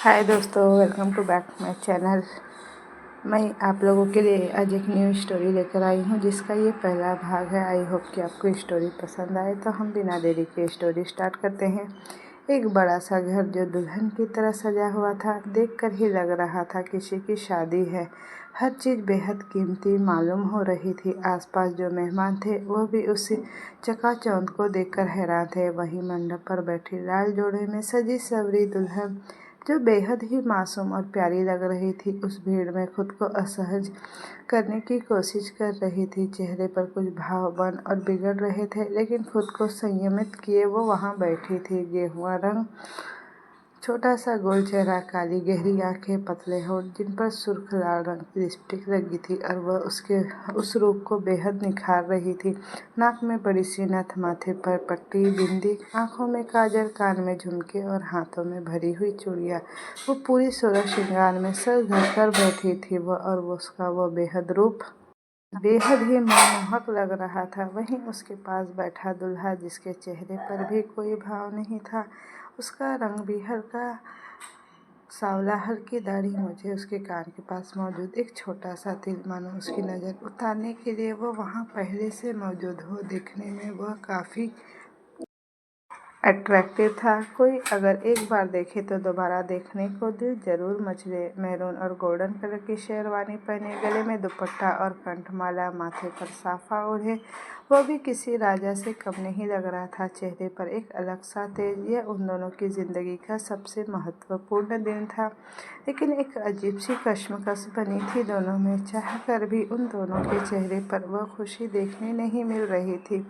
हाय दोस्तों, welcome to back my channel. मैं आप लोगों के लिए आज एक न्यू स्टोरी लेकर आई हूँ जिसका ये पहला भाग है। आई होप कि आपको स्टोरी पसंद आए। तो हम बिना देरी के स्टोरी स्टार्ट करते हैं। एक बड़ा सा घर जो दुल्हन की तरह सजा हुआ था, देखकर ही लग रहा था किसी की शादी है। हर चीज़ बेहद कीमती मालूम हो रही थी। आसपास जो मेहमान थे वो भी उस चकाचौंध को देखकर हैरान थे। वहीं मंडप पर बैठी लाल जोड़े में सजी सवरी दुल्हन जो बेहद ही मासूम और प्यारी लग रही थी, उस भीड़ में खुद को असहज करने की कोशिश कर रही थी। चेहरे पर कुछ भाव बन और बिगड़ रहे थे, लेकिन खुद को संयमित किए वो वहाँ बैठी थी। गेहुआ रंग, छोटा सा गोल चेहरा, काली गहरी आंखें, पतले होंठ जिन पर सुर्ख लाल रंग की लिपस्टिक लगी थी और वह उसके उस रूप को बेहद निखार रही थी। नाक में बड़ी सी नथ, माथे पर पट्टी, बिंदी, आंखों में काजल, कान में झुमके और हाथों में भरी हुई चूड़ियाँ। वो पूरी सोलह श्रृंगार में सर धरकर बैठी थी और उसका वो बेहद रूप बेहद ही मनमोहक लग रहा था। वहीं उसके पास बैठा दूल्हा, जिसके चेहरे पर भी कोई भाव नहीं था। उसका रंग भी हल्का सांवला, हल्की दाढ़ी, मुझे उसके कान के पास मौजूद एक छोटा सा तिल, मानो उसकी नज़र उतारने के लिए वो वहाँ पहले से मौजूद हो। देखने में वह काफ़ी अट्रैक्टिव था। कोई अगर एक बार देखे तो दोबारा देखने को दिल जरूर मचले। मैरून और गोल्डन कलर की शेरवानी पहने, गले में दुपट्टा और कंठमाला, माथे पर साफा ओढ़े, वो भी किसी राजा से कम नहीं लग रहा था। चेहरे पर एक अलग सा तेज। यह उन दोनों की जिंदगी का सबसे महत्वपूर्ण दिन था, लेकिन एक अजीब सी कश्मकश बनी थी दोनों में। चाह कर भी उन दोनों के चेहरे पर वह खुशी देखने नहीं मिल रही थी।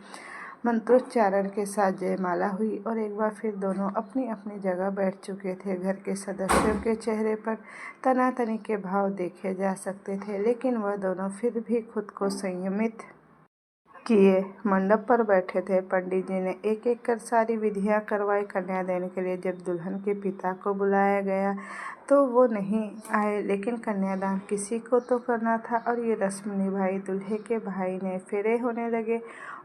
मंत्रोच्चारण के साथ जयमाला हुई और एक बार फिर दोनों अपनी अपनी जगह बैठ चुके थे। घर के सदस्यों के चेहरे पर तनातनी के भाव देखे जा सकते थे, लेकिन वह दोनों फिर भी खुद को संयमित किए मंडप पर बैठे थे। पंडित जी ने एक एक कर सारी विधियां करवाई कन्या देने के लिए। जब दुल्हन के पिता को बुलाया गया तो वो नहीं आए, लेकिन कन्यादान किसी को तो करना था और ये रस्म निभाई। दूल्हे के भाई ने फेरे होने लगे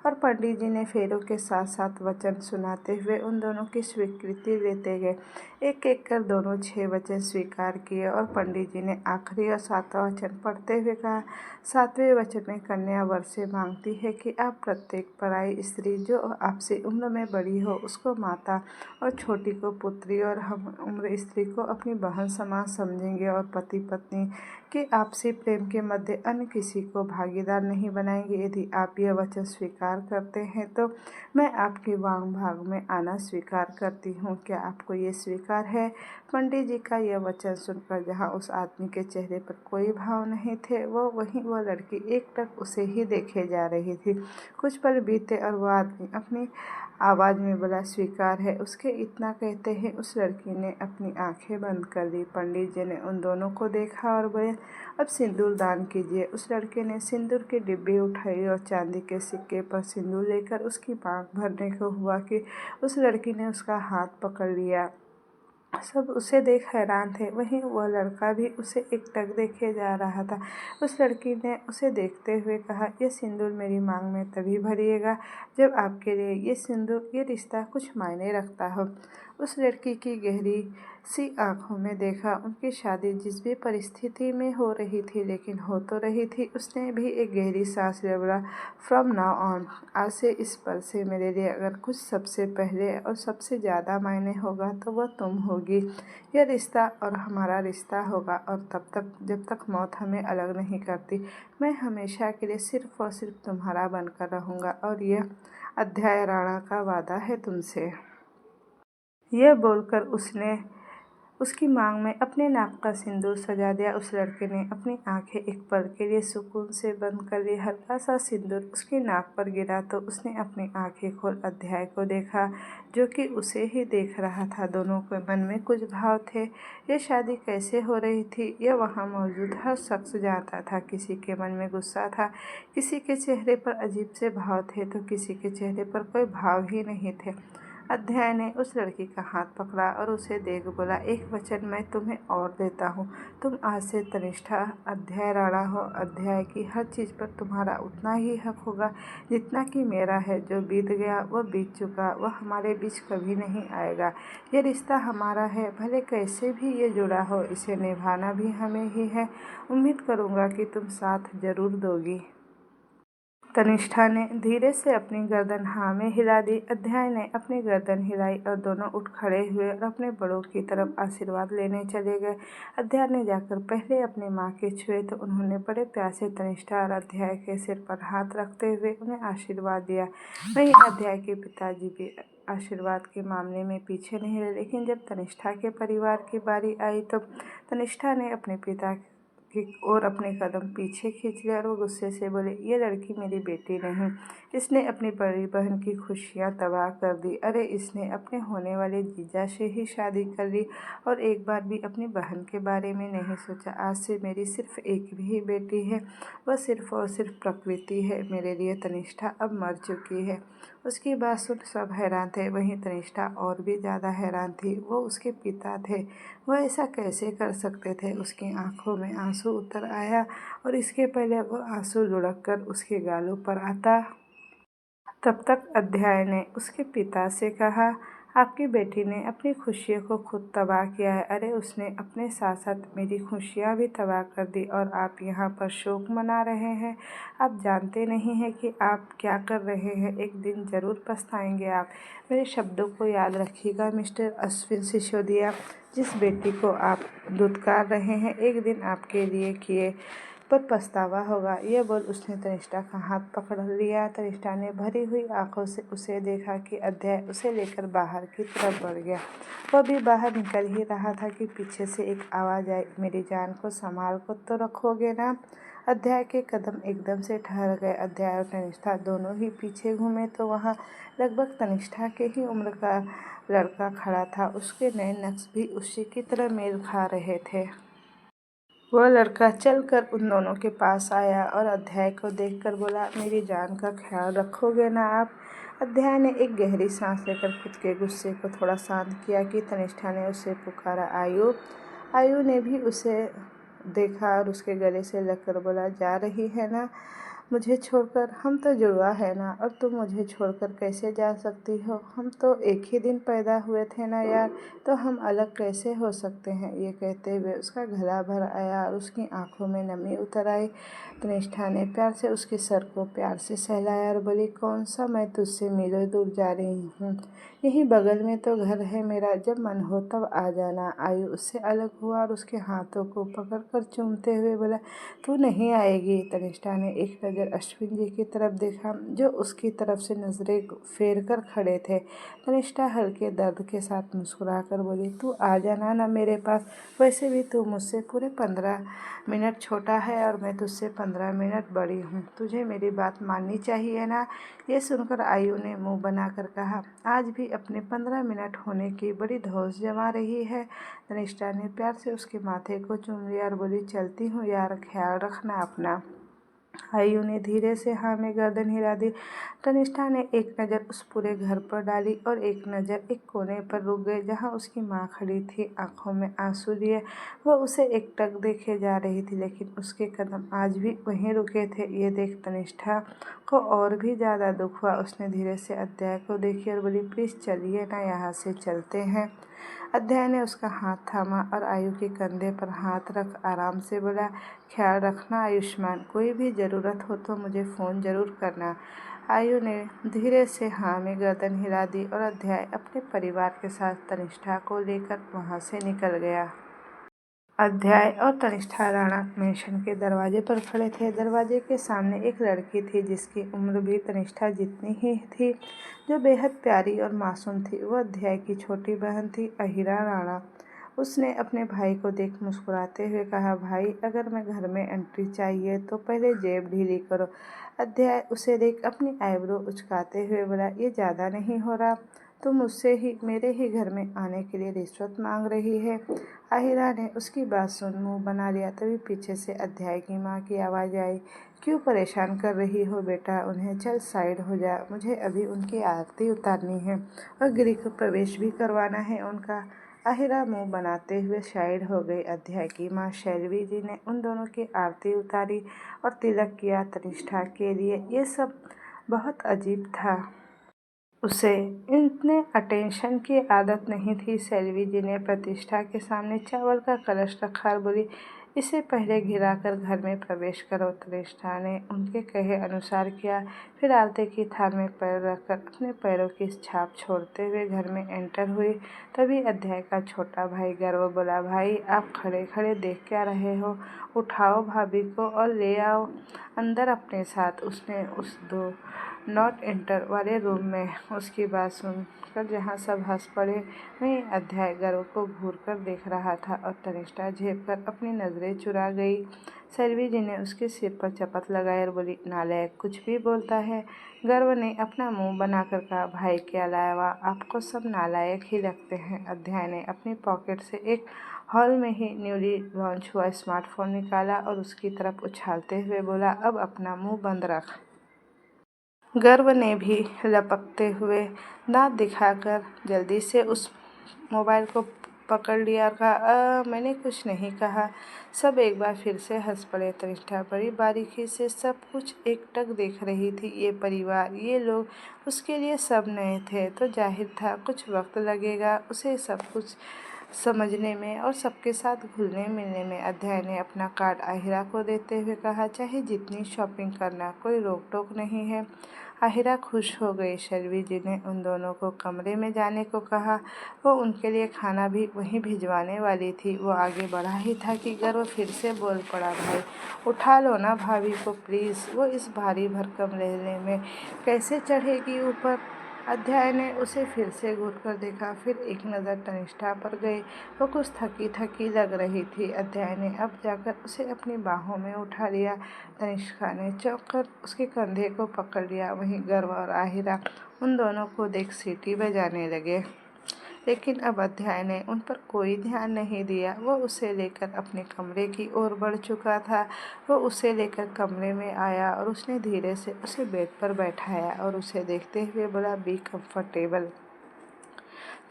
और पंडित जी ने फेरों के साथ साथ वचन सुनाते हुए उन दोनों की स्वीकृति लेते गए। एक एक कर दोनों 6 वचन स्वीकार किए और पंडित जी ने आखिरी और 7वां वचन पढ़ते हुए कहा, 7वें वचन में कन्या वर से मांगती है कि आप प्रत्येक पराई स्त्री जो आपसे उम्र में बड़ी हो उसको माता और छोटी को पुत्री और हम उम्र स्त्री को अपनी बहन समान समझेंगे और पति पत्नी के आपसी प्रेम के मध्य अन्य किसी को भागीदार नहीं बनाएंगे। यदि आप यह वचन स्वीकार करते हैं तो मैं आपके वांग भाग में आना स्वीकार करती हूँ। क्या आपको ये स्वीकार है? पंडित जी का यह वचन सुनकर जहाँ उस आदमी के चेहरे पर कोई भाव नहीं थे, वह लड़की एकटक उसे ही देखे जा रही थी। कुछ पल बीते और वह आदमी अपनी आवाज़ में बोला, स्वीकार है। उसके इतना कहते ही उस लड़की ने अपनी आंखें बंद कर दी। पंडित जी ने उन दोनों को देखा और बोले, अब सिंदूर दान कीजिए। उस लड़के ने सिंदूर की डिब्बी उठाई और चांदी के सिक्के पर सिंदूर लेकर उसकी मांग भरने को हुआ कि उस लड़की ने उसका हाथ पकड़ लिया। सब उसे देख हैरान थे। वहीं वह लड़का भी उसे एकटक देखे जा रहा था। उस लड़की ने उसे देखते हुए कहा, यह सिंदूर मेरी मांग में तभी भरिएगा जब आपके लिए ये सिंदूर, ये रिश्ता कुछ मायने रखता हो। उस लड़की की गहरी सी आंखों में देखा। उनकी शादी जिस भी परिस्थिति में हो रही थी, लेकिन हो तो रही थी। उसने भी एक गहरी सांस लिया, बोला, फ्रॉम नाउ ऑन, आज से इस पल से मेरे लिए अगर कुछ सबसे पहले और सबसे ज़्यादा मायने होगा तो वह तुम होगी। यह रिश्ता और हमारा रिश्ता होगा और तब तक जब तक मौत हमें अलग नहीं करती, मैं हमेशा के लिए सिर्फ और सिर्फ तुम्हारा बनकर रहूँगा और यह अध्याय राणा का वादा है तुमसे। यह बोलकर उसने उसकी मांग में अपने नाक का सिंदूर सजा दिया। उस लड़के ने अपनी आंखें एक पल के लिए सुकून से बंद कर ली। हल्का सा सिंदूर उसकी नाक पर गिरा तो उसने अपनी आंखें खोल अध्याय को देखा, जो कि उसे ही देख रहा था। दोनों के मन में कुछ भाव थे। ये शादी कैसे हो रही थी, यह वहाँ मौजूद हर शख्स जानता था। किसी के मन में गुस्सा था, किसी के चेहरे पर अजीब से भाव थे तो किसी के चेहरे पर कोई भाव ही नहीं थे। अध्याय ने उस लड़की का हाथ पकड़ा और उसे देख बोला, एक वचन मैं तुम्हें और देता हूँ, तुम आज से तनिष्ठा अध्याय राणा हो। अध्याय की हर चीज़ पर तुम्हारा उतना ही हक होगा जितना कि मेरा है। जो बीत गया वह बीत चुका, वह हमारे बीच कभी नहीं आएगा। ये रिश्ता हमारा है, भले कैसे भी ये जुड़ा हो, इसे निभाना भी हमें ही है। उम्मीद करूँगा कि तुम साथ जरूर दोगी। तनिष्ठा ने धीरे से अपनी गर्दन हाँ में हिला दी। अध्याय ने अपनी गर्दन हिलाई और दोनों उठ खड़े हुए और अपने बड़ों की तरफ आशीर्वाद लेने चले गए। अध्याय ने जाकर पहले अपनी माँ के छुए तो उन्होंने बड़े प्यार से तनिष्ठा और अध्याय के सिर पर हाथ रखते हुए उन्हें आशीर्वाद दिया। वहीं अध्याय के पिताजी भी आशीर्वाद के मामले में पीछे नहीं रहे, लेकिन जब तनिष्ठा के परिवार की बारी आई तो तनिष्ठा ने अपने पिता की ओर अपने कदम पीछे खींच लिया और वो गुस्से से बोले, ये लड़की मेरी बेटी नहीं, इसने अपनी बड़ी बहन की खुशियाँ तबाह कर दी। अरे इसने अपने होने वाले जीजा से ही शादी कर ली और एक बार भी अपनी बहन के बारे में नहीं सोचा। आज से मेरी सिर्फ एक ही बेटी है, वह सिर्फ और सिर्फ प्रकृति है मेरे लिए। तनिष्ठा अब मर चुकी है। उसकी बात सुन सब हैरान थे, वहीं तनिष्ठा और भी ज़्यादा हैरान थी। वो उसके पिता थे, वह ऐसा कैसे कर सकते थे। उसकी आंखों में आंसू उतर आया और इसके पहले वो आंसू लुढ़क कर उसके गालों पर आता। तब तक अध्याय ने उसके पिता से कहा, आपकी बेटी ने अपनी खुशियों को खुद तबाह किया है। अरे उसने अपने साथ साथ मेरी खुशियाँ भी तबाह कर दी और आप यहाँ पर शोक मना रहे हैं। आप जानते नहीं हैं कि आप क्या कर रहे हैं। एक दिन ज़रूर पछताएंगे आप। मेरे शब्दों को याद रखिएगा मिस्टर अश्विन सिसोदिया। जिस बेटी को आप दुत्कार रहे हैं, एक दिन आपके लिए किए पर पछतावा होगा। यह बोल उसने तनिष्ठा का हाथ पकड़ लिया। तनिष्ठा ने भरी हुई आंखों से उसे देखा कि अध्याय उसे लेकर बाहर की तरफ बढ़ गया। वह भी बाहर निकल ही रहा था कि पीछे से एक आवाज़ आई, मेरी जान को संभाल कर तो रखोगे ना। अध्याय के कदम एकदम से ठहर गए। अध्याय और तनिष्ठा दोनों ही पीछे घूमे तो वहाँ लगभग तनिष्ठा के ही उम्र का लड़का खड़ा था। उसके नए नक्श भी उसी की तरह मेल खा रहे थे। वह लड़का चलकर उन दोनों के पास आया और अध्याय को देखकर बोला, मेरी जान का ख्याल रखोगे ना आप। अध्याय ने एक गहरी सांस लेकर खुद के गुस्से को थोड़ा शांत किया कि तनिष्ठा ने उसे पुकारा, आयु। आयु ने भी उसे देखा और उसके गले से लगकर बोला, जा रही है ना मुझे छोड़कर। हम तो जुड़वा है ना, और तुम मुझे छोड़कर कैसे जा सकती हो। हम तो एक ही दिन पैदा हुए थे ना यार, तो हम अलग कैसे हो सकते हैं। ये कहते हुए उसका गला भर आया और उसकी आंखों में नमी उतर आई। तनिष्ठा ने प्यार से उसके सर को प्यार से सहलाया और बोली, कौन सा मैं तुझसे मीलों दूर जा रही हूँ, यहीं बगल में तो घर है मेरा, जब मन हो तब आ जाना। आयु उससे अलग हुआ और उसके हाथों को पकड़कर चूमते हुए बोला, तू नहीं आएगी। तनिष्ठा ने एक नज़र अश्विन जी की तरफ देखा जो उसकी तरफ से नज़रें फेर कर खड़े थे। तनिष्ठा हल्के दर्द के साथ मुस्कुराकर बोली, तू आ जाना ना मेरे पास। वैसे भी तू मुझसे पूरे 15 मिनट छोटा है और मैं तुझसे 15 मिनट बड़ी हूँ। तुझे मेरी बात माननी चाहिए ना। ये सुनकर आयु ने मुंह बनाकर कहा, आज भी अपने 15 मिनट होने की बड़ी धौंस जमा रही है। तनिष्ठा ने प्यार से उसके माथे को चूम लिया और बोली, चलती हूँ यार, ख्याल रखना अपना। आयु ने धीरे से हाँ में गर्दन हिला दी। तनिष्ठा ने एक नज़र उस पूरे घर पर डाली और एक नज़र एक कोने पर रुक गई जहाँ उसकी माँ खड़ी थी, आंखों में आंसू लिए। वह उसे एकटक देखे जा रही थी, लेकिन उसके कदम आज भी वहीं रुके थे। ये देख तनिष्ठा को और भी ज़्यादा दुख हुआ। उसने धीरे से अध्याय को देखी और बोली, प्लीज़ चलिए ना, यहाँ से चलते हैं। अध्याय ने उसका हाथ थामा और आयु के कंधे पर हाथ रख आराम से बोला, ख्याल रखना आयुष्मान, कोई भी ज़रूरत हो तो मुझे फ़ोन ज़रूर करना। आयु ने धीरे से हाँ में गर्दन हिला दी और अध्याय अपने परिवार के साथ तनिष्ठा को लेकर वहाँ से निकल गया। अध्याय और तनिष्ठा राणा मैंशन के दरवाजे पर खड़े थे। दरवाजे के सामने एक लड़की थी जिसकी उम्र भी तनिष्ठा जितनी ही थी, जो बेहद प्यारी और मासूम थी। वह अध्याय की छोटी बहन थी, अहिरा राणा। उसने अपने भाई को देख मुस्कुराते हुए कहा, भाई अगर मैं घर में एंट्री चाहिए तो पहले जेब ढीली करो। अध्याय उसे देख अपनी आईब्रो उचकाते हुए बोला, ये ज़्यादा नहीं हो रहा। तुम मुझसे ही मेरे ही घर में आने के लिए रिश्वत मांग रही है। आहिरा ने उसकी बात सुन मुंह बना लिया। तभी पीछे से अध्याय की माँ की आवाज़ आई, क्यों परेशान कर रही हो बेटा उन्हें, चल साइड हो जा, मुझे अभी उनकी आरती उतारनी है और गृह प्रवेश भी करवाना है उनका। आहिरा मुंह बनाते हुए साइड हो गई। अध्याय की माँ शैलवी जी ने उन दोनों की आरती उतारी और तिलक किया तनिष्ठा के लिए। ये सब बहुत अजीब था। उसे इतने अटेंशन की आदत नहीं थी। शैलवी जी ने प्रतिष्ठा के सामने चावल का कलश रखा और बोली, इसे पहले घिराकर घर में प्रवेश करो। तनिष्ठा ने उनके कहे अनुसार किया। फिर आरती की थाल में पैर रखकर अपने पैरों की छाप छोड़ते हुए घर में एंटर हुई। तभी अध्याय का छोटा भाई गर्व बोला, भाई आप खड़े खड़े देख क्या रहे हो, उठाओ भाभी को और ले आओ अंदर अपने साथ। उसने उस दो नॉट एंटर वाले रूम में उसकी बात सुनकर जहाँ सब हंस पड़े, वहीं अध्याय गर्व को घूर कर देख रहा था और तनिष्ठा झेप कर अपनी नजरें चुरा गई। शैलवी जी ने उसके सिर पर चपत लगाई और बोली, नालायक कुछ भी बोलता है। गर्व ने अपना मुंह बनाकर कहा, भाई के अलावा आपको सब नालायक ही लगते हैं। अध्याय ने अपनी पॉकेट से एक हॉल में ही न्यूली लॉन्च हुआ स्मार्टफोन निकाला और उसकी तरफ उछालते हुए बोला, अब अपना मुंह बंद रख। गर्व ने भी लपकते हुए दांत दिखाकर जल्दी से उस मोबाइल को पकड़ लिया और कहा, मैंने कुछ नहीं कहा। सब एक बार फिर से हंस पड़े। तनिष्ठा बड़ी बारीकी से सब कुछ एकटक देख रही थी। ये परिवार, ये लोग उसके लिए सब नए थे, तो जाहिर था कुछ वक्त लगेगा उसे सब कुछ समझने में और सबके साथ घुलने मिलने में। अध्याय ने अपना कार्ड आहिरा को देते हुए कहा, चाहे जितनी शॉपिंग करना, कोई रोक टोक नहीं है। आहिरा खुश हो गई। शैलवी जी ने उन दोनों को कमरे में जाने को कहा। वो उनके लिए खाना भी वहीं भिजवाने वाली थी। वो आगे बढ़ा ही था कि गर्व फिर से बोल पड़ा, भाई उठा लो ना भाभी को प्लीज़, वो इस भारी भरकम लेहले में कैसे चढ़ेगी ऊपर। अध्याय ने उसे फिर से घूर कर देखा। फिर एक नज़र तनिष्ठा पर गई। वो कुछ थकी थकी लग रही थी। अध्याय ने अब जाकर उसे अपनी बाहों में उठा लिया। तनिष्ठा ने चौंक कर उसके कंधे को पकड़ लिया। वहीं गर्व और आहिरा उन दोनों को देख सीटी बजाने लगे, लेकिन अब अध्याय ने उन पर कोई ध्यान नहीं दिया। वो उसे लेकर अपने कमरे की ओर बढ़ चुका था। वो उसे लेकर कमरे में आया और उसने धीरे से उसे बेड पर बैठाया और उसे देखते हुए बोला, बी कंफर्टेबल।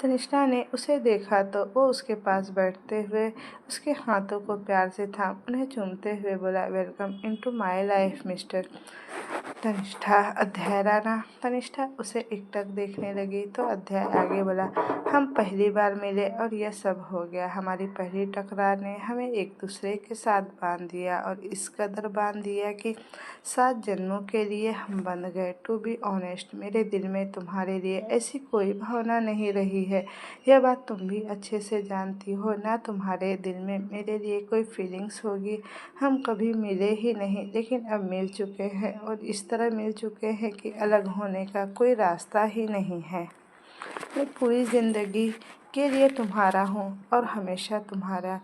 तनिष्ठा ने उसे देखा तो वो उसके पास बैठते हुए उसके हाथों को प्यार से थाम उन्हें चूमते हुए बोला, welcome into my life mister Tanishtha. अध्याय राणा। तनिष्ठा उसे एकटक देखने लगी तो अध्याय आगे बोला, हम पहली बार मिले और यह सब हो गया। हमारी पहली टकरार ने हमें एक दूसरे के साथ बांध दिया और इस कदर बांध दिया कि 7 जन्मों के लिए हम बंध गए। टू बी ऑनेस्ट, मेरे दिल में तुम्हारे लिए ऐसी कोई भावना नहीं रही है। यह बात तुम भी अच्छे से जानती हो ना, तुम्हारे दिल में मेरे लिए कोई फीलिंग्स होगी। हम कभी मिले ही नहीं, लेकिन अब मिल चुके हैं और इस तरह मिल चुके हैं कि अलग होने का कोई रास्ता ही नहीं है। मैं पूरी ज़िंदगी के लिए तुम्हारा हूँ और हमेशा तुम्हारा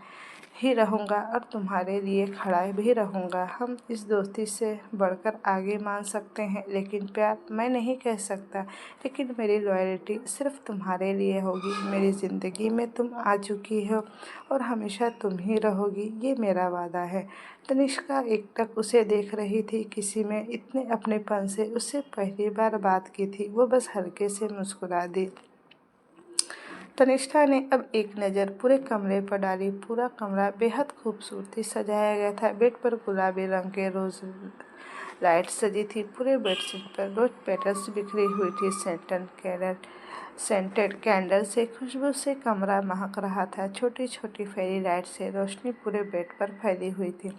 ही रहूँगा और तुम्हारे लिए खड़ा भी रहूँगा। हम इस दोस्ती से बढ़कर आगे मान सकते हैं, लेकिन प्यार मैं नहीं कह सकता। लेकिन मेरी लॉयल्टी सिर्फ तुम्हारे लिए होगी। मेरी ज़िंदगी में तुम आ चुकी हो और हमेशा तुम ही रहोगी, ये मेरा वादा है। तनिष्का एकटक उसे देख रही थी। किसी में इतने अपनेपन से उससे पहली बार बात की थी। वो बस हल्के से मुस्कुरा दी। तनिष्ठा ने अब एक नज़र पूरे कमरे पर डाली। पूरा कमरा बेहद खूबसूरती सजाया गया था। बेड पर गुलाबी रंग के रोज लाइट सजी थी। पूरे बेडशीट पर रोज पेटल्स बिखरी हुई थी। सेंटेड कैंडल से खुशबू से कमरा महक रहा था। छोटी छोटी फेरी लाइट से रोशनी पूरे बेड पर फैली हुई थी।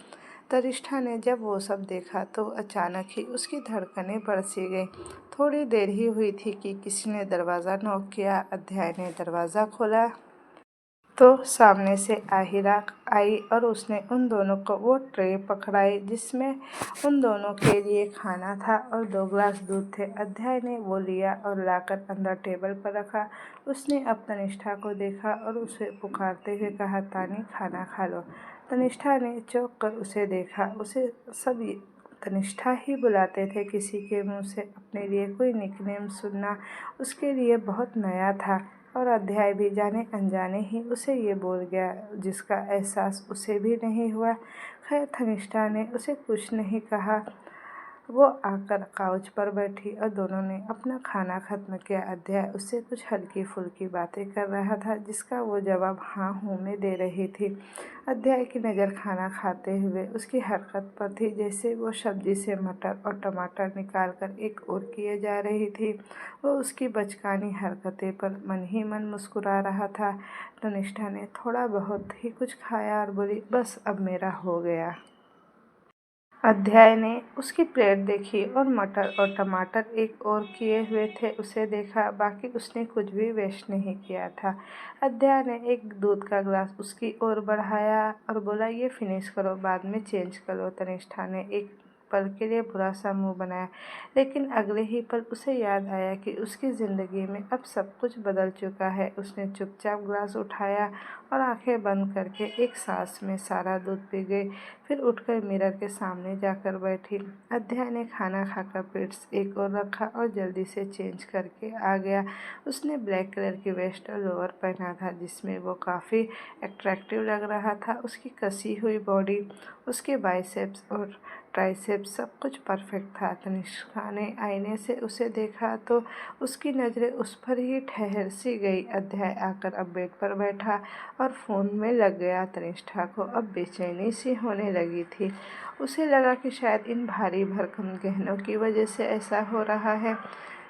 तनिष्ठा ने जब वो सब देखा तो अचानक ही उसकी धड़कनें बढ़ सी गईं। थोड़ी देर ही हुई थी कि किसी ने दरवाज़ा नॉक किया। अध्याय ने दरवाज़ा खोला तो सामने से आहिरा आई और उसने उन दोनों को वो ट्रे पकड़ाई जिसमें उन दोनों के लिए खाना था और 2 ग्लास दूध थे। अध्याय ने वो लिया और लाकर अंदर टेबल पर रखा। उसने अब तनिष्ठा को देखा और उसे पुकारते हुए कहा, तानी खाना खा लो। तनिष्ठा ने चौंक कर उसे देखा। उसे सब तनिष्ठा ही बुलाते थे। किसी के मुंह से अपने लिए कोई निकनेम सुनना उसके लिए बहुत नया था और अध्याय भी जाने अनजाने ही उसे ये बोल गया, जिसका एहसास उसे भी नहीं हुआ। खैर, तनिष्ठा ने उसे कुछ नहीं कहा। वो आकर काउच पर बैठी और दोनों ने अपना खाना खत्म किया। अध्याय उससे कुछ हल्की फुल्की बातें कर रहा था, जिसका वो जवाब हाँ हूँ में दे रही थी। अध्याय की नज़र खाना खाते हुए उसकी हरकत पर थी, जैसे वो सब्जी से मटर और टमाटर निकालकर एक ओर किए जा रही थी। वो उसकी बचकानी हरकतें पर मन ही मन मुस्कुरा रहा था। तनिष्ठा ने थोड़ा बहुत ही कुछ खाया और बोली, बस अब मेरा हो गया। अध्याय ने उसकी प्लेट देखी और मटर और टमाटर एक ओर किए हुए थे उसे देखा। बाकी उसने कुछ भी वेस्ट नहीं किया था। अध्याय ने एक दूध का ग्लास उसकी ओर बढ़ाया और बोला, ये फिनिश करो, बाद में चेंज कर लो। तनिष्ठा ने एक पल के लिए बुरा सा मुंह बनाया, लेकिन अगले ही पल उसे याद आया कि उसकी ज़िंदगी में अब सब कुछ बदल चुका है। उसने चुपचाप ग्लास उठाया और आंखें बंद करके एक सांस में सारा दूध पी गई। फिर उठकर मिरर के सामने जाकर बैठी। अध्याय ने खाना खाकर प्लेट्स एक ओर रखा और जल्दी से चेंज करके आ गया। उसने ब्लैक कलर की वेस्ट और लोअर पहना था, जिसमें वो काफ़ी अट्रैक्टिव लग रहा था। उसकी कसी हुई बॉडी, उसके बाइसेप्स और ट्राइसेप्स, सब कुछ परफेक्ट था। तनिष्का ने आईने से उसे देखा तो उसकी नज़रें उस पर ही ठहर सी गई। अध्याय आकर अब बेड पर बैठा और फ़ोन में लग गया। तनिष्ठा को अब बेचैनी सी होने लगी थी। उसे लगा कि शायद इन भारी भरकम गहनों की वजह से ऐसा हो रहा है,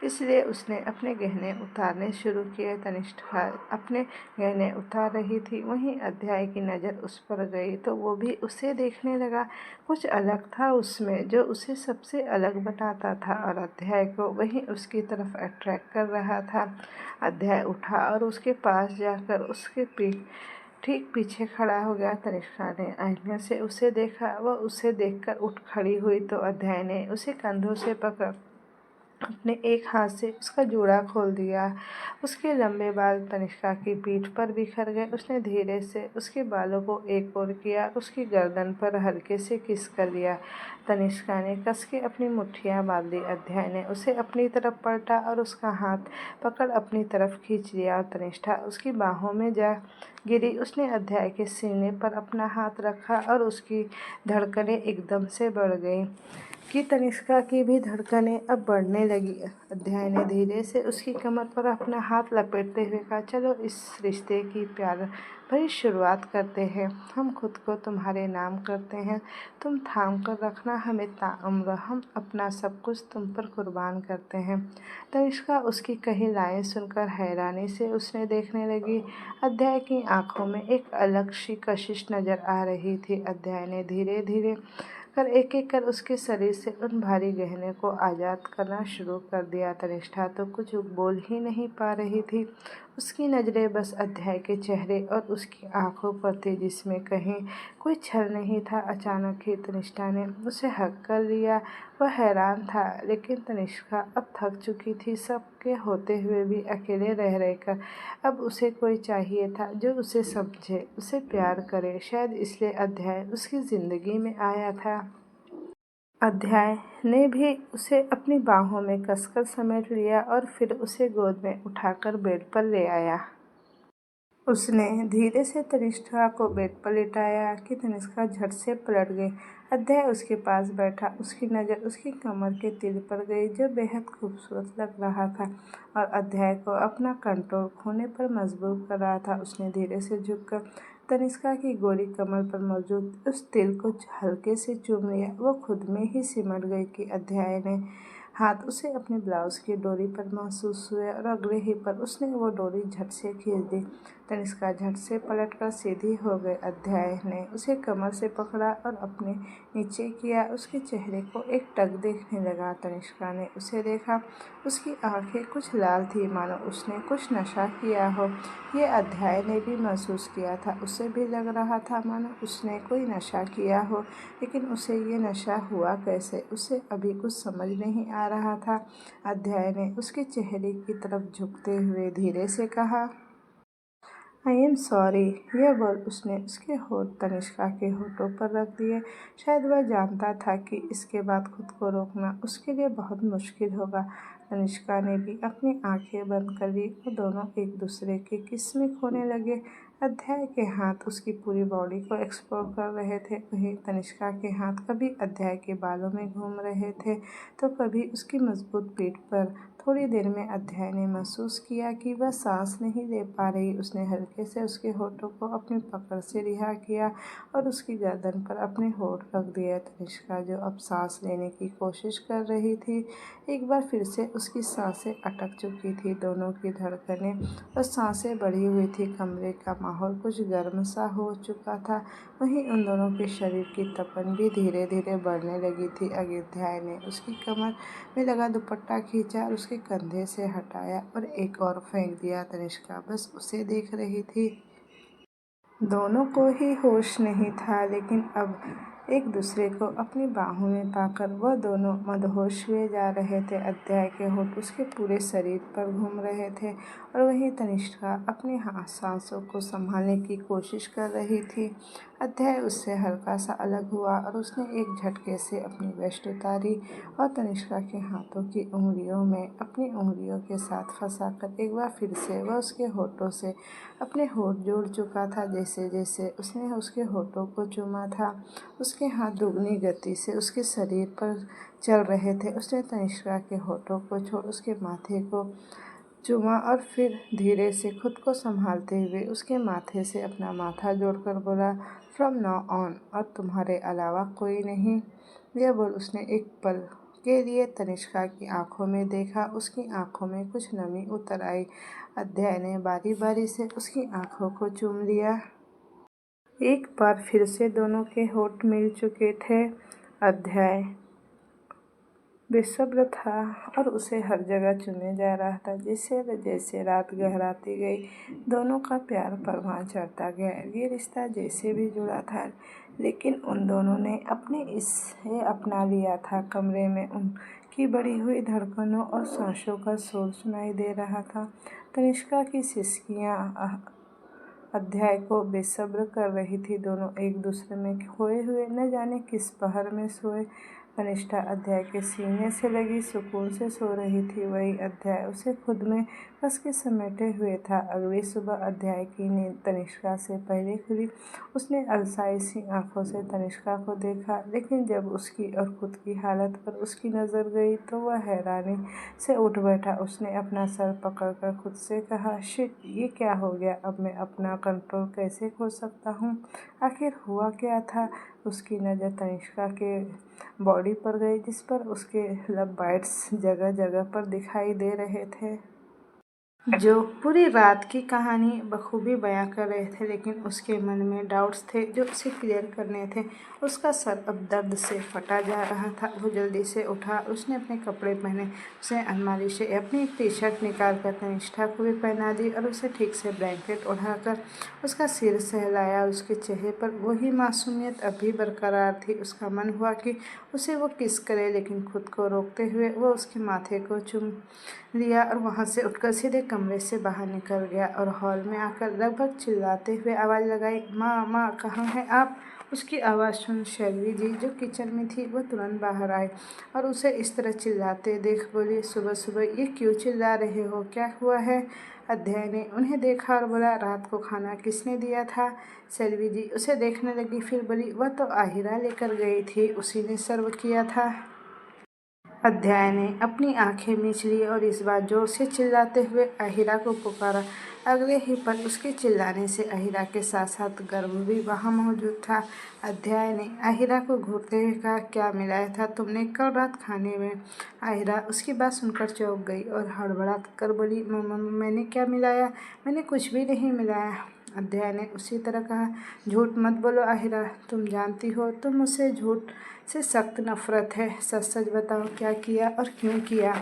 इसलिए उसने अपने गहने उतारने शुरू किए। तनिष्ठा अपने गहने उतार रही थी, वहीं अध्याय की नज़र उस पर गई तो वो भी उसे देखने लगा। कुछ अलग था उसमें जो उसे सबसे अलग बनाता था और अध्याय को वहीं उसकी तरफ अट्रैक्ट कर रहा था। अध्याय उठा और उसके पास जाकर उसके ठीक पीछे खड़ा हो गया। तनिष्का ने आईने से उसे देखा। वह उसे देखकर उठ खड़ी हुई तो अध्याय ने उसे कंधों से पकड़ अपने एक हाथ से उसका जूड़ा खोल दिया। उसके लंबे बाल तनिष्का की पीठ पर बिखर गए। उसने धीरे से उसके बालों को एक ओर किया, उसकी गर्दन पर हल्के से किस कर लिया। तनिष्का ने कस के अपनी मुट्ठियां बांध ली। अध्याय ने उसे अपनी तरफ पलटा और उसका हाथ पकड़ अपनी तरफ खींच लिया और तनिष्ठा उसकी बाहों में जा गिरी। उसने अध्याय के सीने पर अपना हाथ रखा और उसकी धड़कनें एकदम से बढ़ गईं कि तनिष्का की भी धड़कनें अब बढ़ने लगी। अध्याय ने धीरे से उसकी कमर पर अपना हाथ लपेटते हुए कहा, चलो इस रिश्ते की प्यार भरी शुरुआत करते हैं। हम खुद को तुम्हारे नाम करते हैं, तुम थाम कर रखना हमें ताउम्र। हम अपना सब कुछ तुम पर कुर्बान करते हैं। तनिष्का उसकी कही लाइन सुनकर हैरानी से उसने देखने लगी। अध्याय की आंखों में एक अलग सी कशिश नजर आ रही थी। अध्याय ने धीरे धीरे कर एक कर उसके शरीर से उन भारी गहने को आज़ाद करना शुरू कर दिया। तनिष्ठा तो कुछ बोल ही नहीं पा रही थी। उसकी नज़रें बस अध्याय के चेहरे और उसकी आंखों पर थी, जिसमें कहीं कोई छल नहीं था। अचानक ही तनिष्ठा ने उसे हक कर लिया। वह हैरान था, लेकिन तनिष्का अब थक चुकी थी, सबके होते हुए भी अकेले रह रहकर। अब उसे कोई चाहिए था जो उसे समझे, उसे प्यार करे। शायद इसलिए अध्याय उसकी ज़िंदगी में आया था। अध्याय ने भी उसे अपनी बाहों में कसकर समेट लिया और फिर उसे गोद में उठाकर बेड पर ले आया। उसने धीरे से तनिष्का को बेड पर लिटाया कि तनिष्का झट से पलट गई। अध्याय उसके पास बैठा। उसकी नज़र उसकी कमर के तिल पर गई, जो बेहद खूबसूरत लग रहा था और अध्याय को अपना कंट्रोल खोने पर मजबूर कर रहा था। उसने धीरे से झुककर तनिष्का की गोरी कमर पर मौजूद उस तिल को हल्के से चूम लिया। वो खुद में ही सिमट गई कि अध्याय ने हाथ उसे अपने ब्लाउज की डोरी पर महसूस हुए और अगले ही पल उसने वो डोरी झट से खींच दी। तनिष्का झट से पलटकर सीधी हो गई। अध्याय ने उसे कमर से पकड़ा और अपने नीचे किया। उसके चेहरे को एक टक देखने लगा। तनिष्का ने उसे देखा। उसकी आंखें कुछ लाल थी, मानो उसने कुछ नशा किया हो। ये अध्याय ने भी महसूस किया था। उसे भी लग रहा था मानो उसने कोई नशा किया हो, लेकिन उसे ये नशा हुआ कैसे, उसे अभी कुछ समझ नहीं आ रहा था। अध्याय ने उसके चेहरे की तरफ झुकते हुए धीरे से कहा, आई एम सॉरी। यह बोल उसने उसके होठ तनिष्का के होठों पर रख दिए। शायद वह जानता था कि इसके बाद खुद को रोकना उसके लिए बहुत मुश्किल होगा। तनिष्का ने भी अपनी आंखें बंद कर ली और दोनों एक दूसरे के किस में खोने लगे। अध्याय के हाथ उसकी पूरी बॉडी को एक्सप्लोर कर रहे थे। वहीं तनिष्का के हाथ कभी अध्याय के बालों में घूम रहे थे तो कभी उसकी मजबूत पीठ पर। थोड़ी देर में अध्याय ने महसूस किया कि वह सांस नहीं ले पा रही। उसने हल्के से उसके होठों को अपनी पकड़ से रिहा किया और उसकी गर्दन पर अपने होठ रख दिए। तनिष्का जो अब सांस लेने की कोशिश कर रही थी, एक बार फिर से उसकी सांसें अटक चुकी थी। दोनों की धड़कनें और सांसें बढ़ी हुई थी। कमरे का माहौल कुछ गर्म सा हो चुका था। वहीं उन दोनों के शरीर की तपन भी धीरे धीरे बढ़ने लगी थी। अध्याय ने उसकी कमर में लगा दुपट्टा खींचा और उसके कंधे से हटाया और एक और फेंक दिया। तनिष्का बस उसे देख रही थी। दोनों को ही होश नहीं था, लेकिन अब एक दूसरे को अपनी बाहों में पाकर वह दोनों मदहोश हुए जा रहे थे। अध्याय के होठ उसके पूरे शरीर पर घूम रहे थे और वहीं तनिष्का अपनी सांसों को संभालने की कोशिश कर रही थी। अध्याय उससे हल्का सा अलग हुआ और उसने एक झटके से अपनी वेस्ट उतारी और तनिष्का के हाथों की उंगलियों में अपनी उंगलियों के साथ फंसाकर एक बार फिर से वह उसके होठों से अपने होठ जोड़ चुका था। जैसे जैसे उसने उसके होठों को चूमा था, उसके हाथ दुगनी गति से उसके शरीर पर चल रहे थे। उसने तनिष्का के होठों को छोड़ उसके माथे को चूमा और फिर धीरे से खुद को संभालते हुए उसके माथे से अपना माथा जोड़कर बोला, फ्रॉम नाउ ऑन, और तुम्हारे अलावा कोई नहीं। यह बोल उसने एक पल के लिए तनिष्का की आंखों में देखा। उसकी आंखों में कुछ नमी उतर आई। अध्याय ने बारी बारी से उसकी आंखों को चूम लिया। एक बार फिर से दोनों के होठ मिल चुके थे। अध्याय बेसब्र था और उसे हर जगह चूमे जा रहा था। जैसे जैसे रात गहराती गई, दोनों का प्यार परवान चढ़ता गया। ये रिश्ता जैसे भी जुड़ा था, लेकिन उन दोनों ने अपने इसे अपना लिया था। कमरे में उनकी बढ़ी हुई धड़कनों और सांसों का शोर सुनाई दे रहा था। तनिष्का की सिसकियाँ अध्याय को बेसब्र कर रही थी। दोनों एक दूसरे में खोए हुए न जाने किस पहर में सोए। तनिष्का अध्याय के सीने से लगी सुकून से सो रही थी, वही अध्याय उसे खुद में कस के समेटे हुए था। अगली सुबह अध्याय की नींद तनिष्का से पहले खुली। उसने अलसाई सी आंखों से तनिष्का को देखा, लेकिन जब उसकी और खुद की हालत पर उसकी नज़र गई तो वह हैरानी से उठ बैठा। उसने अपना सर पकड़कर खुद से कहा, शिट, ये क्या हो गया? अब मैं अपना कंट्रोल कैसे खो सकता हूँ? आखिर हुआ क्या था? उसकी नज़र तनिष्का के बॉडी पर गई, जिस पर उसके लव बाइट्स जगह जगह पर दिखाई दे रहे थे, जो पूरी रात की कहानी बखूबी बयां कर रहे थे। लेकिन उसके मन में डाउट्स थे जो उसे क्लियर करने थे। उसका सर अब दर्द से फटा जा रहा था। वो जल्दी से उठा, उसने अपने कपड़े पहने, उसने अलमारी से अपनी टी शर्ट निकाल कर तनिष्का को भी पहना दी और उसे ठीक से ब्लैंकेट ओढ़ाकर उसका सिर सहलाया। उसके चेहरे पर वही मासूमियत अब भी बरकरार थी। उसका मन हुआ कि उसे वो किस करे, लेकिन खुद को रोकते हुए वो उसके माथे को चूम लिया और वहाँ से उठकर सीधे कमरे से बाहर निकल गया और हॉल में आकर लगभग चिल्लाते हुए आवाज़ लगाई, माँ माँ, कहाँ हैं आप? उसकी आवाज़ सुन शैलवी जी, जो किचन में थी, वो तुरंत बाहर आए और उसे इस तरह चिल्लाते देख बोली, सुबह सुबह ये क्यों चिल्ला रहे हो? क्या हुआ है? अध्याय ने उन्हें देखा और बोला, रात को खाना किसने दिया था? शैलवी जी उसे देखने लगी, फिर बोली, वह तो आहिरा लेकर गई थी, उसी ने सर्व किया था। अध्याय ने अपनी आंखें मींच ली और इस बार जोर से चिल्लाते हुए आहिरा को पुकारा। अगले ही पल उसके चिल्लाने से आहिरा के साथ साथ गर्व भी वहाँ मौजूद था। अध्याय ने आहिरा को घूरते हुए कहा, क्या मिलाया था तुमने कल रात खाने में? आहिरा उसकी बात सुनकर चौंक गई और हड़बड़ा कर बोली, मैंने क्या मिलाया? मैंने कुछ भी नहीं मिलाया। अध्याय ने उसी तरह कहा, झूठ मत बोलो आहिरा, तुम जानती हो तुम मुझसे झूठ से सख्त नफरत है। सच सच बताओ, क्या किया और क्यों किया?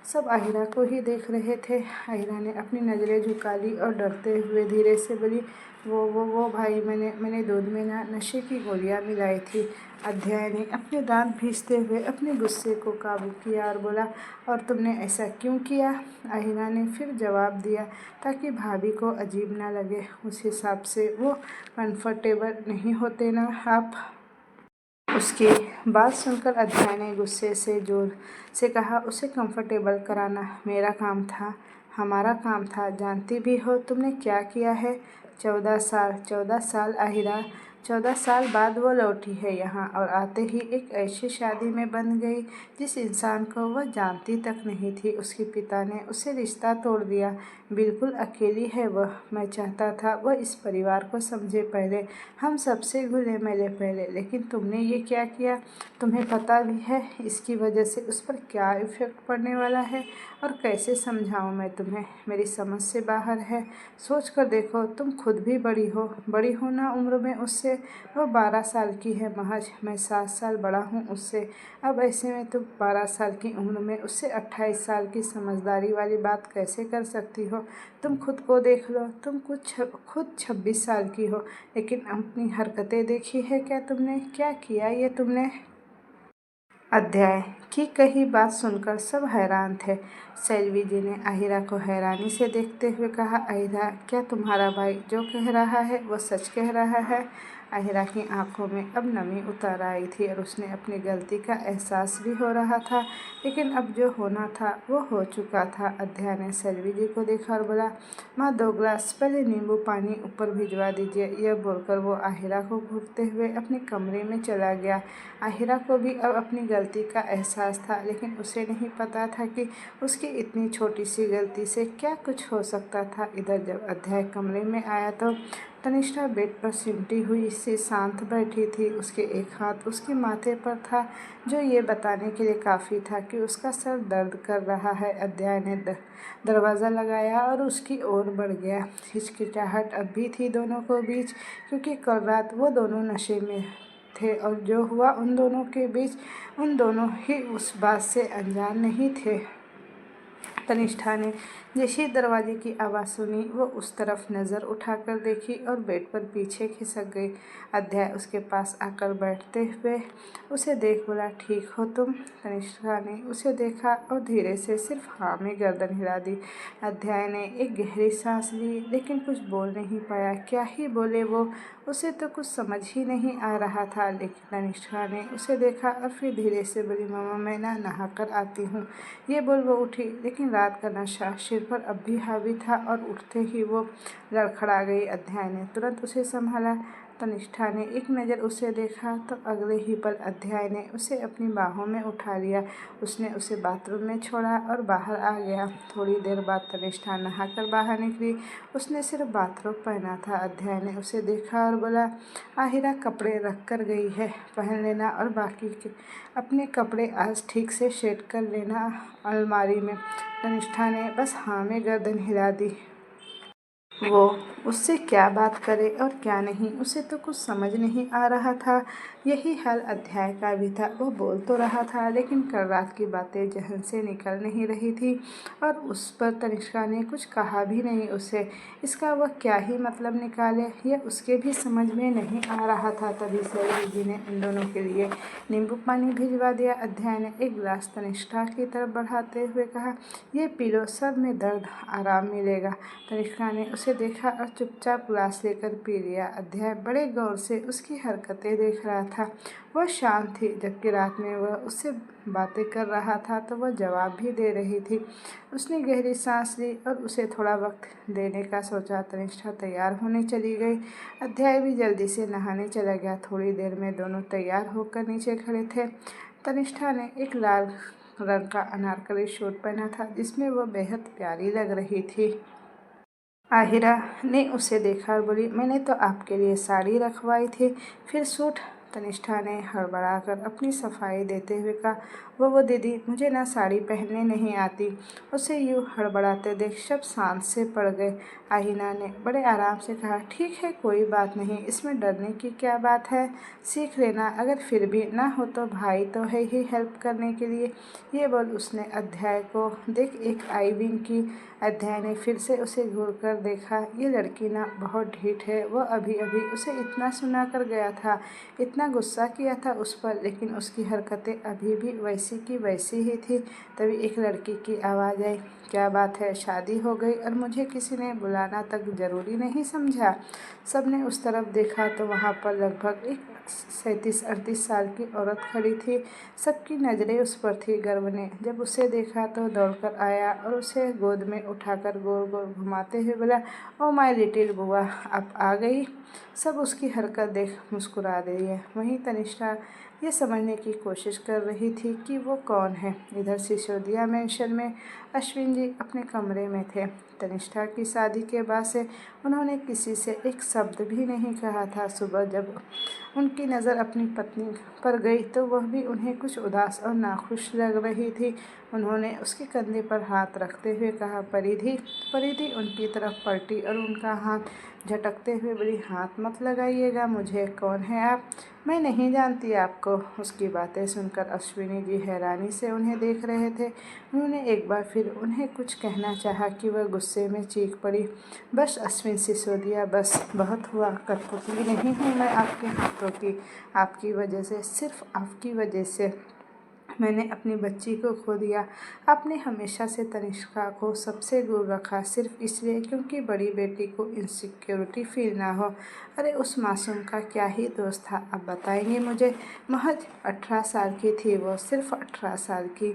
सब आहिरा को ही देख रहे थे। आहिरा ने अपनी नज़रें झुका ली और डरते हुए धीरे से बोली, वो भाई, मैंने दूध में ना नशे की गोलियां मिलाई थी। अध्याय ने अपने दांत भींचते हुए अपने गुस्से को काबू किया और बोला, और तुमने ऐसा क्यों किया? आहिरा ने फिर जवाब दिया, ताकि भाभी को अजीब ना लगे। उस हिसाब से वो कंफर्टेबल नहीं होते ना आप। उसकी बात सुनकर अध्याय ने गुस्से से जोर से कहा, उसे कंफर्टेबल कराना मेरा काम था, हमारा काम था। जानती भी हो तुमने क्या किया है? 14 साल आहिरा, 14 साल बाद वो लौटी है यहाँ, और आते ही एक ऐसी शादी में बंध गई जिस इंसान को वह जानती तक नहीं थी। उसके पिता ने उसे रिश्ता तोड़ दिया। बिल्कुल अकेली है वह। मैं चाहता था वह इस परिवार को समझे पहले, हम सबसे घुले मिले पहले, लेकिन तुमने ये क्या किया? तुम्हें पता भी है इसकी वजह से उस पर क्या इफेक्ट पड़ने वाला है? और कैसे समझाऊं मैं तुम्हें? मेरी समझ से बाहर है। सोच कर देखो, तुम खुद भी बड़ी हो ना उम्र में उससे। वो 12 साल की है महज, मैं 7 साल बड़ा हूँ उससे। अब ऐसे में तुम 12 साल की उम्र में उससे 28 साल की समझदारी वाली बात कैसे कर सकती हो? तुम खुद को देख लो, तुम खुद 26 साल की हो, लेकिन अपनी हरकतें देखी है क्या तुमने? क्या किया ये तुमने? अध्याय की कही बात सुनकर सब हैरान थे। सेल्वी जी ने आहिरा को हैरानी से देखते हुए कहा, आहिरा, क्या तुम्हारा भाई जो कह रहा है वो सच कह रहा है? आहिरा की आंखों में अब नमी उतर आई थी और उसने अपनी गलती का एहसास भी हो रहा था, लेकिन अब जो होना था वो हो चुका था। अध्याय ने सेल्वी जी को देखा और बोला, माँ 2 गिलास पहले नींबू पानी ऊपर भिजवा दीजिए। यह बोलकर वो आहिरा को घूरते हुए अपने कमरे में चला गया। आहिरा को भी अब अपनी गलती का एहसास था, लेकिन उसे नहीं पता था कि उसकी इतनी छोटी सी गलती से क्या कुछ हो सकता था। इधर जब अध्याय कमरे में आया तो तनिष्ठा बेड पर सिमटी हुई सी शांत बैठी थी। उसके एक हाथ उसके माथे पर था, जो ये बताने के लिए काफ़ी था कि उसका सर दर्द कर रहा है। अध्याय ने दरवाज़ा लगाया और उसकी ओर बढ़ गया। हिचकिचाहट अब भी थी दोनों को बीच, क्योंकि कल रात वो दोनों नशे में थे और जो हुआ उन दोनों के बीच, उन दोनों ही उस बात से अनजान नहीं थे। तनिष्ठा ने जैसे ही दरवाजे की आवाज़ सुनी, वो उस तरफ नज़र उठाकर देखी और बेड पर पीछे खिसक गई। अध्याय उसके पास आकर बैठते हुए उसे देख बोला, ठीक हो तुम? तनिष्ठा ने उसे देखा और धीरे से सिर्फ हाँ में गर्दन हिला दी। अध्याय ने एक गहरी सांस ली, लेकिन कुछ बोल नहीं पाया। क्या ही बोले वो? उसे तो कुछ समझ ही नहीं आ रहा था। लेकिन तनिष्ठा ने उसे देखा और फिर धीरे से बोली, मामा मैं ना नहा कर आती हूँ। ये बोल वो उठी, लेकिन रात का नशा सिर पर अब भी हावी था और उठते ही वो लड़खड़ा गई। अध्याय ने तुरंत उसे संभाला। तनिष्ठा ने एक नज़र उसे देखा तो अगले ही पल अध्याय ने उसे अपनी बाहों में उठा लिया। उसने उसे बाथरूम में छोड़ा और बाहर आ गया। थोड़ी देर बाद तनिष्ठा नहाकर बाहर निकली। उसने सिर्फ बाथरोब पहना था। अध्याय ने उसे देखा और बोला, आहिरा कपड़े रख कर गई है, पहन लेना, और बाकी के अपने कपड़े आज ठीक से सेट कर लेना अलमारी में। तनिष्ठा ने बस हाँ में गर्दन हिला दी। वो उससे क्या बात करे और क्या नहीं, उसे तो कुछ समझ नहीं आ रहा था। यही हाल अध्याय का भी था। वो बोल तो रहा था, लेकिन कल रात की बातें जहन से निकल नहीं रही थी, और उस पर तनिष्का ने कुछ कहा भी नहीं उसे। इसका वह क्या ही मतलब निकाले, यह उसके भी समझ में नहीं आ रहा था। तभी सैली जी ने उन दोनों के लिए नींबू पानी भिजवा दिया। अध्याय ने एक गिलास तनिष्का की तरफ बढ़ाते हुए कहा, ये पी लो, सर में दर्द आराम मिलेगा। तनिष्का ने उसे देखा और चुपचाप गिलास लेकर पी लिया। अध्याय बड़े गौर से उसकी हरकतें देख रहा था। वह शांत थी, जबकि रात में वह उससे बातें कर रहा था तो वह जवाब भी दे रही थी। उसने गहरी सांस ली और उसे थोड़ा वक्त देने का सोचा। तनिष्ठा तैयार होने चली गई। अध्याय भी जल्दी से नहाने चला गया। थोड़ी देर में दोनों तैयार होकर नीचे खड़े थे। तनिष्ठा ने एक लाल रंग का अनारकली सूट पहना था, जिसमें वह बेहद प्यारी लग रही थी। आहिरा ने उसे देखा और बोली, मैंने तो आपके लिए साड़ी रखवाई थी, फिर सूट? तनिष्ठा ने हड़बड़ाकर अपनी सफाई देते हुए कहा, वो दीदी, मुझे ना साड़ी पहनने नहीं आती। उसे यूँ हड़बड़ाते देख सब शांत से पड़ गए। आहिना ने बड़े आराम से कहा, ठीक है, कोई बात नहीं, इसमें डरने की क्या बात है, सीख लेना। अगर फिर भी ना हो तो भाई तो है ही हेल्प करने के लिए। ये बोल उसने अध्याय को देख एक आई विंग की। अध्याय ने फिर से उसे घूर कर देखा। ये लड़की ना बहुत ढीठ है। वो अभी अभी उसे इतना सुना कर गया था, इतना गुस्सा किया था उस पर, लेकिन उसकी हरकतें अभी भी वैसी की वैसी ही थी। तभी एक लड़की की आवाज़ आई, क्या बात है, शादी हो गई और मुझे किसी ने बुलाना तक जरूरी नहीं समझा। सबने उस तरफ देखा तो वहाँ पर लगभग एक 37-38 साल की औरत खड़ी थी। सबकी नज़रें उस पर थी। गर्व ने जब उसे देखा तो दौड़कर आया और उसे गोद में उठाकर गोल गोल घुमाते हुए बोला, ओ माय लिटिल बुआ, आप आ गई। सब उसकी हरकत देख मुस्कुरा रही है। वहीं तनिष्ठा ये समझने की कोशिश कर रही थी कि वो कौन है। इधर सिसोदिया मैंशन में अश्विन जी अपने कमरे में थे। तनिष्ठा की शादी के बाद से उन्होंने किसी से एक शब्द भी नहीं कहा था। सुबह जब उनकी नज़र अपनी पत्नी पर गई तो वह भी उन्हें कुछ उदास और नाखुश लग रही थी। उन्होंने उसके कंधे पर हाथ रखते हुए कहा, परिधि। परिधि उनकी तरफ पलटी और उनका हाथ झटकते हुए बोली, हाथ मत लगाइएगा मुझे, कौन है आप? मैं नहीं जानती आपको। उसकी बातें सुनकर अश्विनी जी हैरानी से उन्हें देख रहे थे। उन्होंने एक बार फिर उन्हें कुछ कहना चाहा कि वह गुस्से में चीख पड़ी, बस अश्विन सिसोदिया, बस बहुत हुआ, कठपुतली नहीं हूँ मैं आपके हाथों की। आपकी वजह से, सिर्फ आपकी वजह से मैंने अपनी बच्ची को खो दिया। आपने हमेशा से तनिष्का को सबसे दूर रखा, सिर्फ इसलिए क्योंकि बड़ी बेटी को इनसिक्योरिटी फील ना हो। अरे उस मासूम का क्या ही दोष था, आप बताएंगे मुझे? महज 18 साल की थी वो, सिर्फ 18 साल की।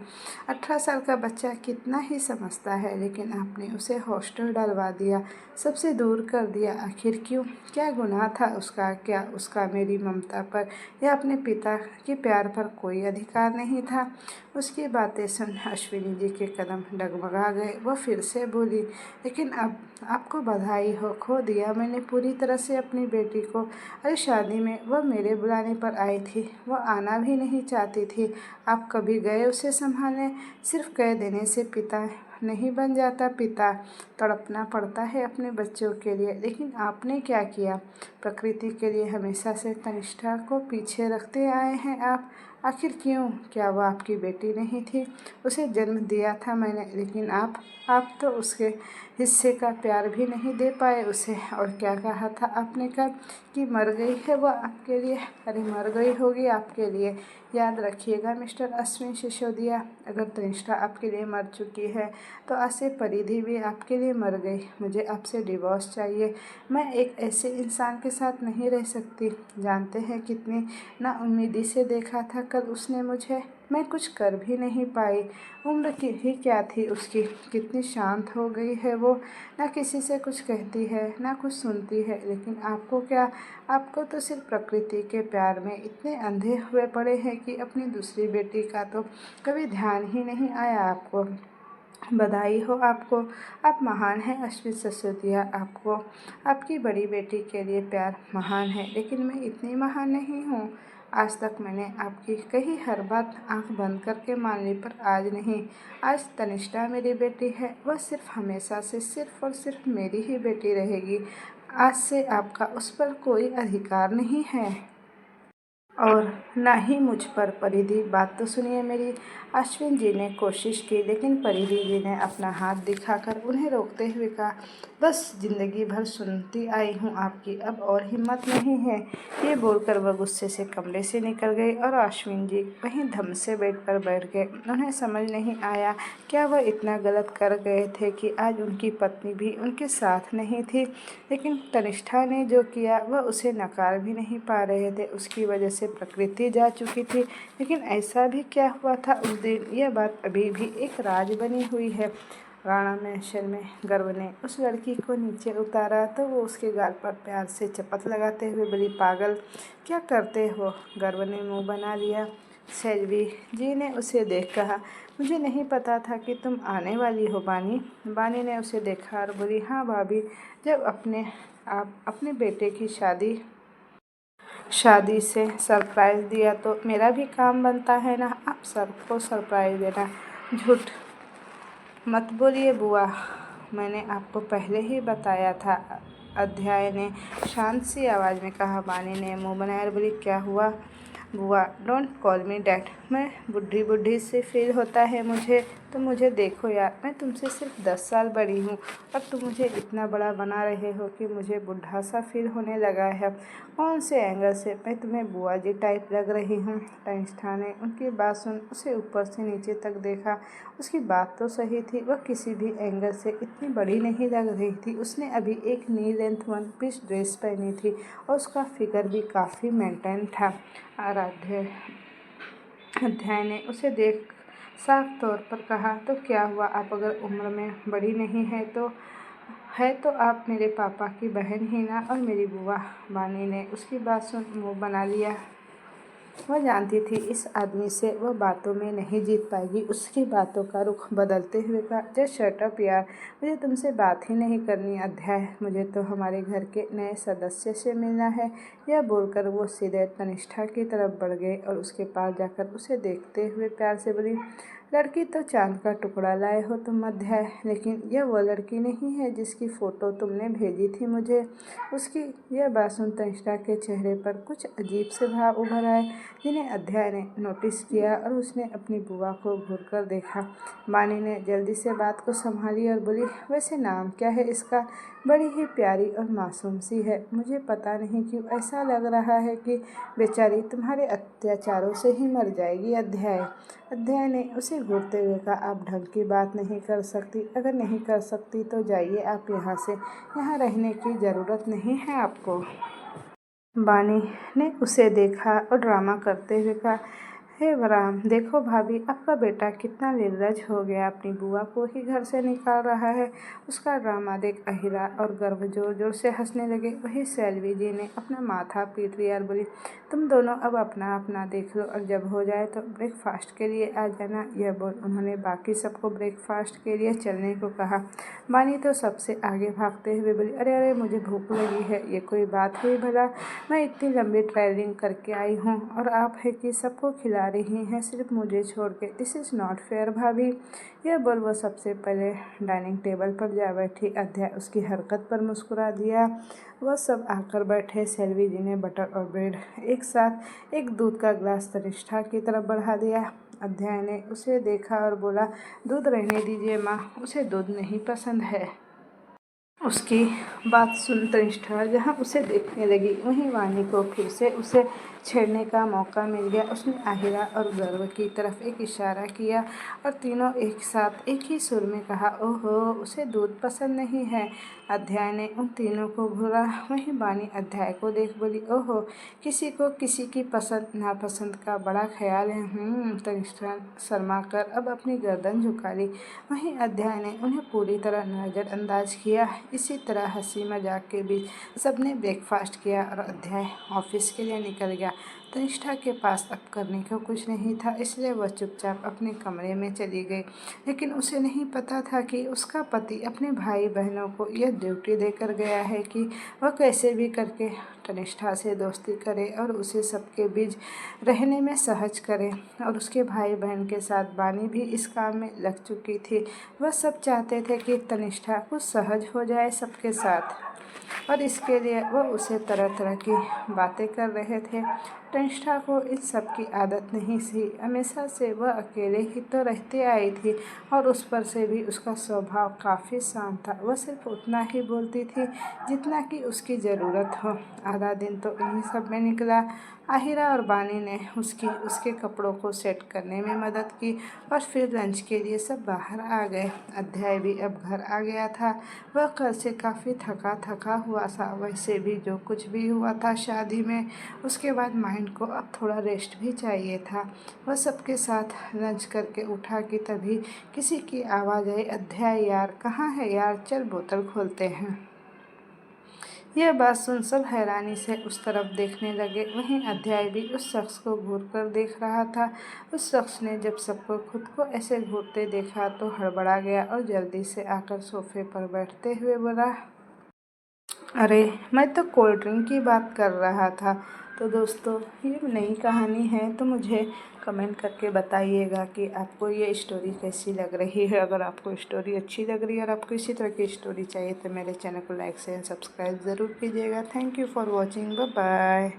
18 साल का बच्चा कितना ही समझता है, लेकिन आपने उसे हॉस्टल डलवा दिया, सबसे दूर कर दिया। आखिर क्यों? क्या गुनाह था उसका? क्या उसका मेरी ममता पर या अपने पिता के प्यार पर कोई अधिकार नहीं था? उसकी बातें सुन अश्विनी जी के कदम डगमगा गए। वह फिर से बोली, लेकिन अब आपको बधाई हो, खो दिया मैंने पूरी तरह से अपनी बेटी को। अरे शादी में वह मेरे बुलाने पर आई थी, वह आना भी नहीं चाहती थी। आप कभी गए उसे संभालने? सिर्फ कह देने से पिता नहीं बन जाता। पिता तड़पना पड़ता है अपने बच्चों के लिए, लेकिन आपने क्या किया? प्रकृति के लिए हमेशा से तनिष्ठा को पीछे रखते आए हैं आप। आखिर क्यों? क्या वह आपकी बेटी नहीं थी? उसे जन्म दिया था मैंने, लेकिन आप तो उसके हिस्से का प्यार भी नहीं दे पाए उसे। और क्या कहा था आपने कल कि मर गई है वो आपके लिए? अरे मर गई होगी आपके लिए। याद रखिएगा मिस्टर अश्विन सिसोदिया, अगर तनिष्ठा आपके लिए मर चुकी है तो आज से परिधि भी आपके लिए मर गई। मुझे आपसे डिवोर्स चाहिए। मैं एक ऐसे इंसान के साथ नहीं रह सकती। जानते हैं कितनी नाउम्मीदी से देखा था कल उसने मुझे, मैं कुछ कर भी नहीं पाई। उम्र की ही क्या थी उसकी, कितनी शांत हो गई है वो, ना किसी से कुछ कहती है ना कुछ सुनती है। लेकिन आपको क्या? आपको तो सिर्फ प्रकृति के प्यार में इतने अंधे हुए पड़े हैं कि अपनी दूसरी बेटी का तो कभी ध्यान ही नहीं आया आपको। बधाई हो आपको, आप महान हैं अश्विन सिसोदिया। आपको आपकी बड़ी बेटी के लिए प्यार महान है, लेकिन मैं इतनी महान नहीं हूँ। आज तक मैंने आपकी कही हर बात आंख बंद करके मान ली, पर आज नहीं। आज तनिष्ठा मेरी बेटी है, वह सिर्फ हमेशा से सिर्फ और सिर्फ मेरी ही बेटी रहेगी। आज से आपका उस पर कोई अधिकार नहीं है और ना ही मुझ पर। परिधि, बात तो सुनिए मेरी। अश्विन जी ने कोशिश की, लेकिन परिधि जी ने अपना हाथ दिखाकर उन्हें रोकते हुए कहा, बस जिंदगी भर सुनती आई हूँ आपकी, अब और हिम्मत नहीं है। ये बोलकर वह गुस्से से कमरे से निकल गई और अश्विन जी वहीं धम से बेड पर बैठ गए। उन्हें समझ नहीं आया क्या वह इतना गलत कर गए थे कि आज उनकी पत्नी भी उनके साथ नहीं थी। लेकिन तनिष्ठा ने जो किया वह उसे नकार भी नहीं पा रहे थे। उसकी वजह से प्रकृति जा चुकी थी, लेकिन ऐसा भी क्या हुआ था उस दिन, यह बात अभी भी एक राज बनी हुई है। राणा मैंशन में गर्व ने उस लड़की को नीचे उतारा तो वो उसके गाल पर प्यार से चपत लगाते हुए बोली, पागल, क्या करते हो? गर्व ने मुंह बना लिया। सेल्वी जी ने उसे देख कहा, मुझे नहीं पता था कि तुम आने वाली हो बानी। बानी ने उसे देखा और बोली, हाँ भाभी, जब आप अपने बेटे की शादी शादी से सरप्राइज़ दिया तो मेरा भी काम बनता है ना आप सबको सरप्राइज़ देना। झूठ मत बोलिए बुआ, मैंने आपको पहले ही बताया था। अध्याय ने शांत सी आवाज़ में कहा। बानी ने मुंह बनाया और बोली, क्या हुआ बुआ? Don't call me dad. मैं बुढ़ी बुढ़ी से फील होता है मुझे। तुम मुझे देखो यार, मैं तुमसे सिर्फ 10 साल बड़ी हूँ और तुम मुझे इतना बड़ा बना रहे हो कि मुझे बुढ़ा सा फील होने लगा है। कौन से एंगल से मैं तुम्हें बुआ जी टाइप लग रही हूँ? तनिष्ठा ने उनकी बात सुन उसे ऊपर से नीचे तक देखा। उसकी बात तो सही थी, वह किसी भी एंगल से इतनी बड़ी नहीं लग रही थी। उसने अभी एक knee length one piece dress पहनी थी और उसका फिगर भी काफ़ी मेंटेन था। अध्याय ने उसे देख साफ तौर पर कहा, तो क्या हुआ? आप अगर उम्र में बड़ी नहीं है तो आप मेरे पापा की बहन ही ना और मेरी बुआ। बानी ने उसकी बात सुन मुंह बना लिया। वह जानती थी इस आदमी से वह बातों में नहीं जीत पाएगी। उसकी बातों का रुख बदलते हुए कहा, जस्ट शट अप यार, मुझे तुमसे बात ही नहीं करनी। अध्याय, मुझे तो हमारे घर के नए सदस्य से मिलना है। यह बोलकर वो सीधे तनिष्ठा की तरफ बढ़ गई और उसके पास जाकर उसे देखते हुए प्यार से बोली, लड़की तो चांद का टुकड़ा लाए हो तुम अध्याय, लेकिन यह वो लड़की नहीं है जिसकी फ़ोटो तुमने भेजी थी मुझे। उसकी यह बात सुन तनिष्ठा के चेहरे पर कुछ अजीब से भाव उभर आए, जिन्हें अध्याय ने नोटिस किया और उसने अपनी बुआ को घूरकर देखा। बानी ने जल्दी से बात को संभाली और बोली, वैसे नाम क्या है इसका? बड़ी ही प्यारी और मासूम सी है। मुझे पता नहीं क्यों ऐसा लग रहा है कि बेचारी तुम्हारे अत्याचारों से ही मर जाएगी। अध्याय ने उसे घूरते हुए कहा, आप ढंग की बात नहीं कर सकती। अगर नहीं कर सकती तो जाइए आप यहाँ से, यहाँ रहने की ज़रूरत नहीं है आपको। बानी ने उसे देखा और ड्रामा करते हुए कहा, हे बराम, देखो भाभी, आपका बेटा कितना निर्लज हो गया, अपनी बुआ को ही घर से निकाल रहा है। उसका ड्रामा देख अहिरा और गर्व जोर जोर से हंसने लगे। वही सेल्वी जी ने अपना माथा पीट लिया और बोली, तुम दोनों अब अपना अपना देख लो और जब हो जाए तो ब्रेकफास्ट के लिए आ जाना। यह बोल उन्होंने बाकी सबको ब्रेकफास्ट के लिए चलने को कहा। बानी तो सबसे आगे भागते हुए बोली, अरे अरे, मुझे भूख लगी है। ये कोई बात हुई भला? मैं इतनी लंबी ट्रैवलिंग करके आई हूँ और आप है कि सबको खिला रही हैं, सिर्फ मुझे छोड़ के। दिस इज़ नॉट फेयर भाभी। यह बोल वो सबसे पहले डाइनिंग टेबल पर जा बैठी। अध्याय उसकी हरकत पर मुस्कुरा दिया। वह सब आकर बैठे। सेल्वी जी ने बटर और ब्रेड एक साथ एक दूध का ग्लास तनिष्ठा की तरफ बढ़ा दिया। अध्याय ने उसे देखा और बोला, दूध रहने दीजिए माँ, उसे दूध नहीं पसंद है। उसकी बात सुन तनिष्ठा जहाँ उसे देखने लगी, वहीं वानी को फिर से उसे छेड़ने का मौका मिल गया। उसने आहिरा और गर्व की तरफ एक इशारा किया और तीनों एक साथ एक ही सुर में कहा, ओहो, उसे दूध पसंद नहीं है। अध्याय ने उन तीनों को घूरा। वहीं बानी अध्याय को देख बोली, ओहो, किसी को किसी की पसंद नापसंद का बड़ा ख्याल है। तनिष्ठा शर्मा कर अब अपनी गर्दन झुका ली। वहीं अध्याय ने उन्हें पूरी तरह नज़रअंदाज किया। इसी तरह हंसी मजाक के बीच सबने ब्रेकफास्ट किया और अध्याय ऑफिस के लिए निकल गया। तनिष्ठा के पास अब करने को कुछ नहीं था, इसलिए वह चुपचाप अपने कमरे में चली गई। लेकिन उसे नहीं पता था कि उसका पति अपने भाई बहनों को यह ड्यूटी देकर गया है कि वह कैसे भी करके तनिष्ठा से दोस्ती करे और उसे सबके बीच रहने में सहज करे। और उसके भाई बहन के साथ बानी भी इस काम में लग चुकी थी। वह सब चाहते थे कि तनिष्ठा कुछ सहज हो जाए सबके साथ, और इसके लिए वह उसे तरह तरह की बातें कर रहे थे। तनिष्ठा को इन सब की आदत नहीं थी। हमेशा से वह अकेले ही तो रहती आई थी और उस पर से भी उसका स्वभाव काफ़ी शांत था। वह सिर्फ उतना ही बोलती थी जितना कि उसकी ज़रूरत हो। आधा दिन तो इन्हीं सब में निकला। आहिरा और बानी ने उसके कपड़ों को सेट करने में मदद की और फिर लंच के लिए सब बाहर आ गए। अध्याय भी अब घर आ गया था। वह कल से काफ़ी थका थका हुआ था। वैसे भी जो कुछ भी हुआ था शादी में, उसके बाद माइंड को अब थोड़ा रेस्ट भी चाहिए था। वह सबके साथ लंच करके उठा कि तभी किसी की आवाज़ आई, अध्याय यार, कहाँ है यार, चल बोतल खोलते हैं। यह बात सुन सब हैरानी से उस तरफ देखने लगे। वहीं अध्याय भी उस शख्स को घूर कर देख रहा था। उस शख्स ने जब सबको खुद को ऐसे घूरते देखा तो हड़बड़ा गया और जल्दी से आकर सोफे पर बैठते हुए बोला, अरे मैं तो कोल्ड ड्रिंक की बात कर रहा था। तो दोस्तों ये नई कहानी है, तो मुझे कमेंट करके बताइएगा कि आपको ये स्टोरी कैसी लग रही है। अगर आपको स्टोरी अच्छी लग रही है और आपको इसी तरह की स्टोरी चाहिए तो मेरे चैनल को लाइक शेयर सब्सक्राइब ज़रूर कीजिएगा। Thank you for watching, bye bye.